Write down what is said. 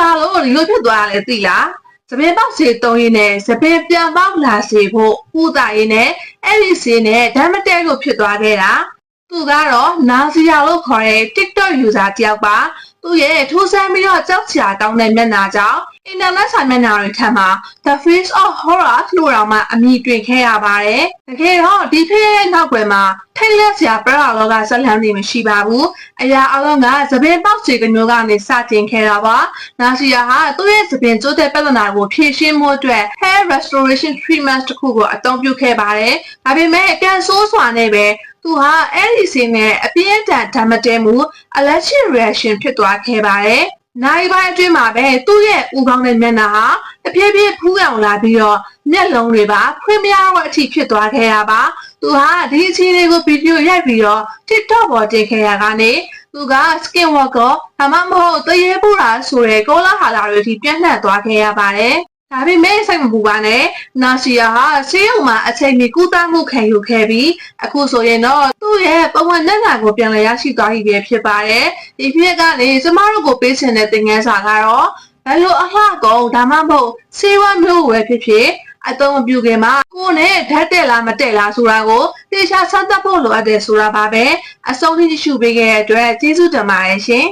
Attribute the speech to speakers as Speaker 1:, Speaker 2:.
Speaker 1: ဘာလို့ဒီလိုဖြစ်သွားလဲသိလားသပင်ပေါက်စီတုံးရင်းနဲ့သပင်ပြန်ပေါက်လာစေဖို့ဥတာရင်းနဲ့အဲ့ဒီစီနဲ့ဓာတ်မတဲလို့ဖြစ်သွားခဲ့တာသူကတော့နာစီယာလို့ခေါ်တဲ့ TikTok user တယောက်ပါသူရဲ့ထိုးဆန်းပြီးတော့ကြောက်ချာတောင်းတဲ့မျက်နှာကြောင့် internet ဆိုင်မျက်နှာတွေထက်မှာ The Face of Horror လို့တောင်မှအမည်တွင်ခဲ့ရပါတယ်။တကယ်တော့ဒီဖေးရဲ့နောက်ွယ်မှာထိတ်လန့်စရာပရလောကဇက်လန်းနေမရှိပါဘူး။အရာအလုံးကသပင်ပေါက်စီကမျိုးကနေစတင်ခဲ့တာပါ။နာစီယာဟာသူ့ရဲ့သပင်ကျိုးတဲ့ပြဿနာကိုဖြေရှင်းဖို့အတွက် hair restoration treatment တစ်ခုကိုအသုံးပြုခဲ့ပါတယ်။ဒါပေမဲ့အကန်ဆိုးစွာနဲ့ပဲသူဟာအဲ့ဒီစီနဲ့အပြင်းအထန်ဓာတ်မတဲမှု allergic reaction ဖြစ်သွားခဲ့ပါတယ်။နိုင်ပိုင်းအတွင်းမှာပဲသူ့ရဲ့ဦးခေါင်းနဲ့မျက်နှာဟာတဖြည်းဖြည်းဖူးအောင်လာပြီးတော့မျက်လုံးတွေပါဖွင့်မရတဲ့အထိဖြစ်သွားခဲ့ရပါ။သူဟာဒီအခြေအနေကိုဗီဒီယိုရိုက်ပြီးတော့ TikTok ပေါ်တင်ခဲ့ရကနေသူက skin walker ဒါမှမဟုတ်သရေပူတာဆိုတဲ့ကောလာဟာလာတွေအထိပြန့်နှံ့သွားခဲ့ရပါတယ်။ဒါပေမဲ့စိတ်မပူပါနဲ့နာစီယာဟာဆေးရုံမှာအချိန်မီကုသမှုခံယူခဲ့ပြီးအခုဆိုရင်တော့သူ့ရဲ့ပဝန်းနဲ့နာကိုပြန်လည်ရရှိသွားပြီဖြစ်ပါတယ်ဒီဖြစ်ကနေကျမတို့ကိုပေးချင်တဲ့သင်ခန်းစာကတော့ဘယ်လိုအလှကုန်ဒါမှမဟုတ်ဆေးဝါးမျိုးဝယ်ဖြစ်ဖြစ်အသုံးမပြုခင်မှာကိုယ်နဲ့ဓာတ်တက်လားမတက်လားဆိုတာကိုသေချာစမ်းသပ်ဖို့လိုအပ်တယ်ဆိုတာပါပဲအဆုံးထိကြည့်ရှုပေးခဲ့တဲ့အတွက်ကျေးဇူးတင်ပါတယ်ရှင်